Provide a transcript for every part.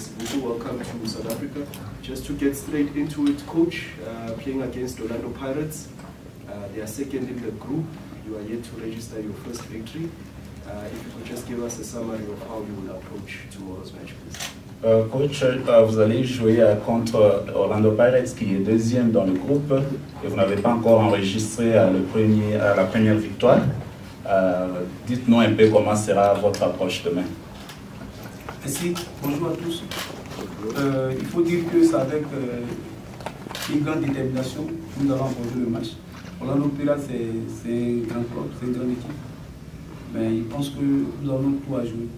Merci beaucoup. Welcome to South Africa. Just to get straight into it, coach, playing against Orlando Pirates. They are second in the group. You are yet to register your first victory. If you could just give us a summary of how you will approach tomorrow's match, please. Coach, vous allez jouer contre Orlando Pirates qui est deuxième dans le groupe et vous n'avez pas encore enregistré la première victoire. Dites-nous un peu comment sera votre approche demain. Merci, bonjour à tous. Il faut dire que c'est avec une grande détermination que nous allons aborder le match. Orlando Pirates, c'est un grand club, c'est une grande équipe. Mais je pense que nous avons tout à jouer.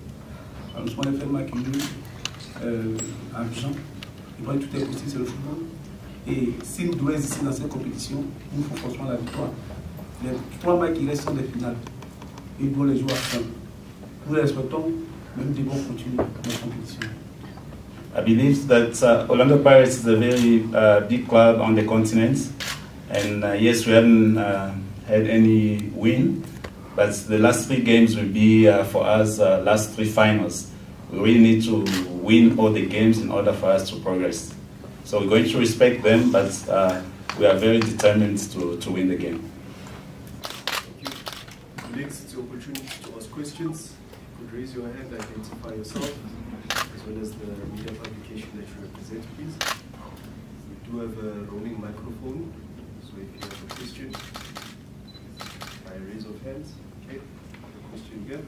Alors, nous sommes fermés avec nous, à Abidjan. Tout est possible, c'est le football. Et si nous devons exister dans cette compétition, il nous faut forcément la victoire. Les 3 matchs qui restent sont des finales. Et nous devons les jouer à 5. Nous les respectons, mais nous devons continuer notre compétition. I believe that Orlando Pirates is a very big club on the continent. And yes, we haven't had any win. But the last 3 games will be for us last 3 finals. We really need to win all the games in order for us to progress. So we're going to respect them, but we are very determined to win the game. Thank you. Next, it's the opportunity to ask questions. You could raise your hand, identify yourself, as well as the media publication that you represent, please. We do have a roaming microphone, so if you have a question, by raise of hands. Okay, question again.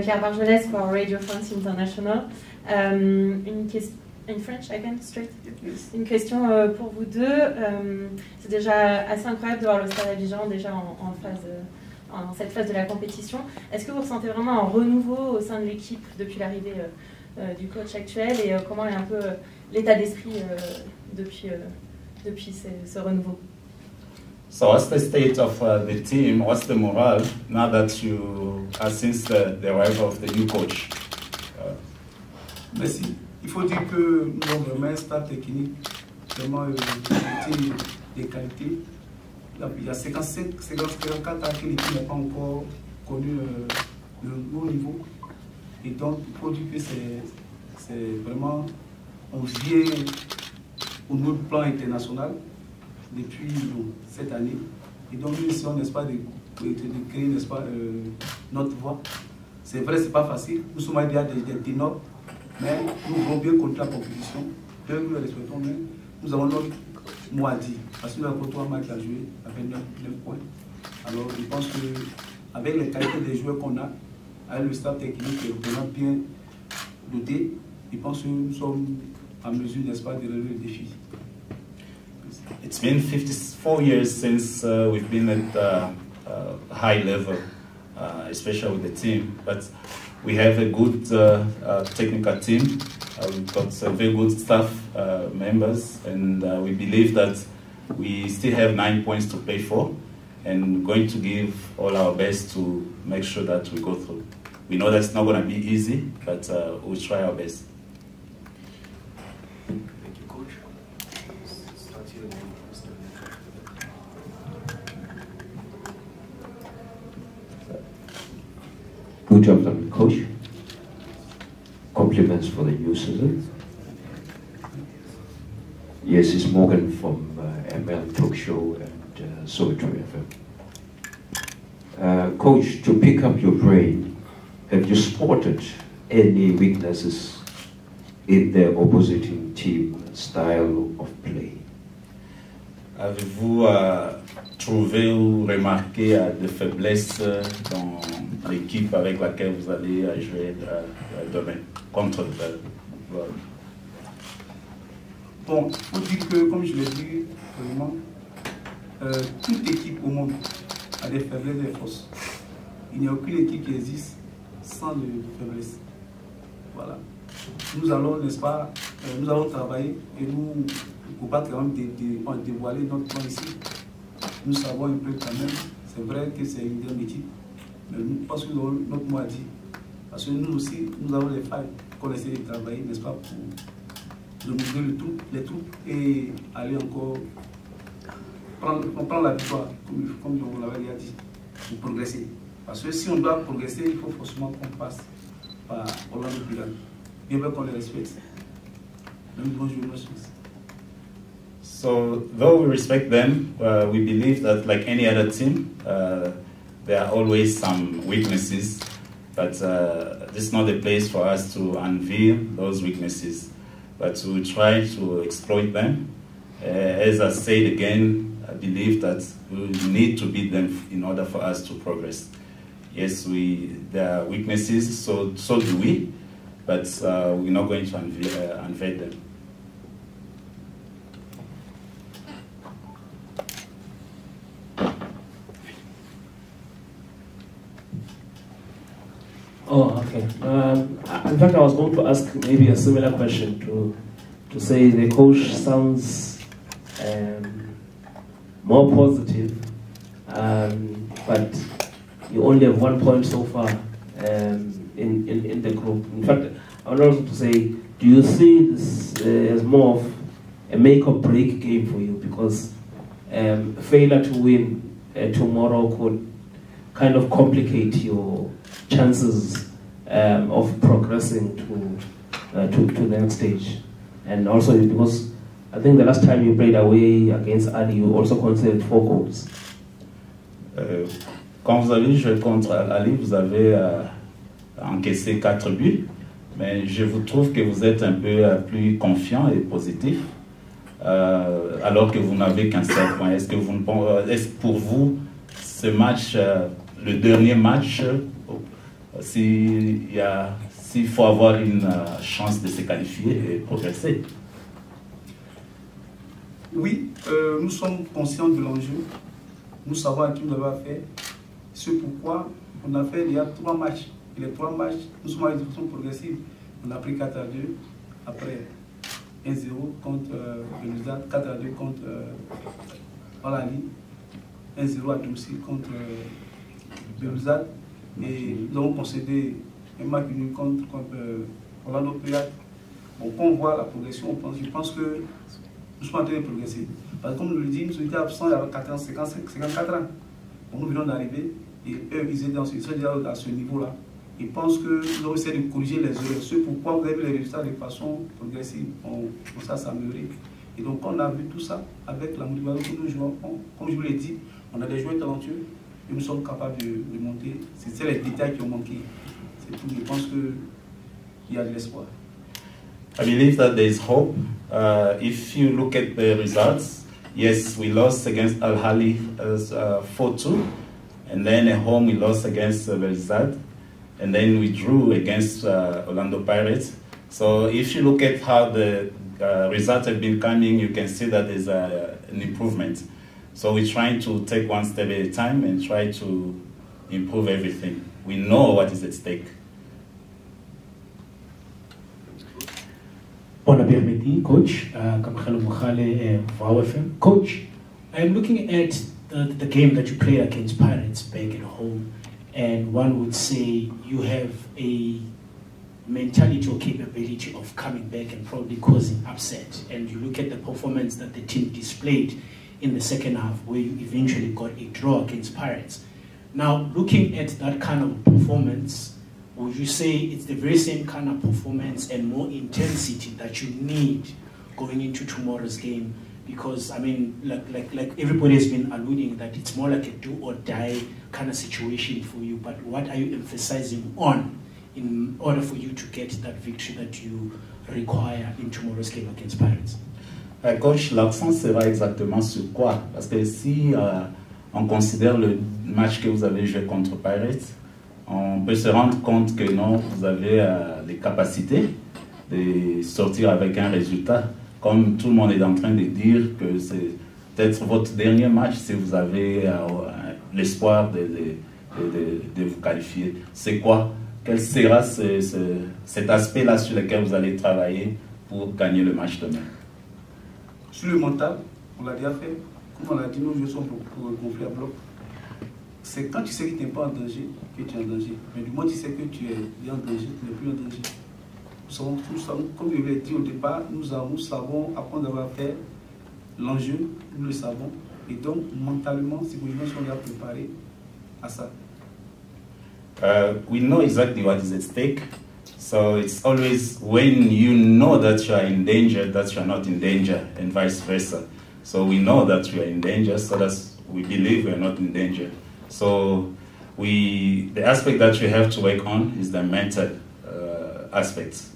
Claire Bargelès for Radio France International. In French, I can straight. Yes. Une question pour vous deux. C'est déjà assez incroyable de voir le Stade Abidjan déjà en cette phase de la compétition. Est-ce que vous ressentez vraiment un renouveau au sein de l'équipe depuis l'arrivée du coach actuel et comment est un peu l'état d'esprit depuis ce renouveau? So what's the state of the team? What's the morale now that you are since the arrival of the new coach? Merci. Il faut dire que nous avons vraiment un staff technique, vraiment de qualité. Il y a 54 ans que l'équipe n'a pas encore connu le haut niveau. Et donc, il faut dire que c'est vraiment, on vient au niveau du plan international depuis cette année. Et donc, nous essayons, n'est-ce pas, de créer, n'est-ce pas, notre voie. C'est vrai, c'est pas facile. Nous sommes déjà des ténors, mais nous voulons bien contre la compétition. Nous le respectons, mais nous avons notre mot à dire. Parce que nous avons 3 matchs à jouer avec 9 points. Alors, je pense qu'avec les qualités des joueurs qu'on a, avec le staff technique qui est vraiment bien doté, je pense que nous sommes en mesure, n'est-ce pas, de relever le défi. It's been 54 years since we've been at high level, especially with the team. But we have a good technical team. We've got some very good staff members, and we believe that we still have 9 points to play for, and we're going to give all our best to make sure that we go through. We know that's not going to be easy, but we'll try our best. Good job, coach. Compliments for the new season. Yes, it's Morgan from ML Talk Show and Solitary FM. Coach, to pick up your brain, have you spotted any weaknesses in the opposing team style of play? Avez-vous trouvé ou remarqué des faiblesses dans l'équipe avec laquelle vous allez jouer demain contre le Bon, il faut dire que, comme je l'ai dit, vraiment, toute équipe au monde a des faiblesses et des forces. Il n'y a aucune équipe qui existe sans de faiblesses. Voilà. Nous allons, n'est-ce pas, nous allons travailler et nous, il ne faut pas quand même dévoiler notre plan ici. Nous savons un peu quand même, c'est vrai que c'est une grande équipe, mais nous pensons que notre mot à dire. Parce que nous aussi, nous avons les failles qu'on essaie de travailler, n'est-ce pas, pour renouveler les troupes et aller encore prendre la victoire, comme on l'avait déjà dit, pour progresser. Parce que si on doit progresser, il faut forcément qu'on passe par Orlando Pirates. Bien vrai qu'on les respecte. Nous devons jouer nos chances. So, though we respect them, we believe that like any other team, there are always some weaknesses, but this is not a place for us to unveil those weaknesses, but to try to exploit them. As I said again, I believe that we need to beat them in order for us to progress. Yes, there are weaknesses, so do we, but we're not going to unveil them. Oh, okay. In fact, I was going to ask maybe a similar question to say the coach sounds more positive, but you only have 1 point so far in the group. In fact, I would also to say, do you see this as more of a make or break game for you? Because failure to win tomorrow could kind of complicate your chances of progressing to the next stage. And also because I think the last time you played away against Ali, you also conceded 4 goals. Quand vous avez joué contre Ali, vous avez encaissé 4 buts, mais je vous trouve que vous êtes un peu plus confiant et positif, alors que vous n'avez qu'un seul point. Est-ce que pour vous, ce match, le dernier match, s'il faut avoir une chance de se qualifier et progresser? Oui, nous sommes conscients de l'enjeu. Nous savons à qui nous avons affaire. C'est pourquoi on a fait il y a 3 matchs. Et les 3 matchs, nous sommes à une façon progressive. On a pris 4-2, après 1-0 contre Belouizdad, 4-2 contre Al-Ahly, 1-0 à domicile contre Belouizdad. Et nous avons concédé un match nul contre Orlando Pirates. Bon, quand on voit la progression, je pense que nous sommes en train de progresser. Parce que comme nous le dit, nous étions absents il y a 54 ans. Bon, nous venons d'arriver et eux, ils sont déjà à ce niveau-là. Ils pensent que nous avons essayé de corriger les erreurs. C'est pourquoi vous avez vu les résultats de façon progressive. On ça s'améliorer. Et donc, quand on a vu tout ça, avec la motivation que nous jouons, comme je vous l'ai dit, on a des joueurs talentueux et nous sommes capables de monter. C'est les détails qui ont manqué. C'est tout. Je pense qu'il y a de l'espoir. I believe that there is hope. If you look at the results, yes, we lost against Al-Ahly 4-2, and then at home we lost against Belouizdad, and then we drew against Orlando Pirates. So if you look at how the results have been coming, you can see that there's an improvement. So we're trying to take one step at a time and try to improve everything. We know what is at stake. Coach, Coach, I'm looking at the game that you played against Pirates back at home, and one would say you have a mentality or capability of coming back and probably causing upset. And you look at the performance that the team displayed in the second half, where you eventually got a draw against Pirates. Now, looking at that kind of performance, would you say it's the very same kind of performance and more intensity that you need going into tomorrow's game? Because, I mean, like everybody has been alluding that it's more like a do or die kind of situation for you, but what are you emphasizing on in order for you to get that victory that you require in tomorrow's game against Pirates? Coach, l'accent sera exactement sur quoi? Parce que si on considère le match que vous avez joué contre Pirates, on peut se rendre compte que non, vous avez les capacités de sortir avec un résultat. Comme tout le monde est en train de dire que c'est peut-être votre dernier match si vous avez l'espoir de vous qualifier. C'est quoi? Quel sera cet aspect-là sur lequel vous allez travailler pour gagner le match demain? Sur le mental, on l'a déjà fait. Comme on l'a dit, nos jeux sont pour un conflit à bloc. C'est quand tu sais que tu n'es pas en danger que tu es en danger. Mais du moment que tu sais que tu es en danger, tu n'es plus en danger. Nous savons, comme je l'ai dit au départ, nous savons à quoi on va faire l'enjeu, nous le savons. Et donc, mentalement, psychologiquement, nous sommes préparés à ça. We know exactly what is at stake. So it's always when you know that you are in danger, that you are not in danger, and vice versa. So we know that we are in danger, so that we believe we are not in danger. So the aspect that we have to work on is the mental aspects.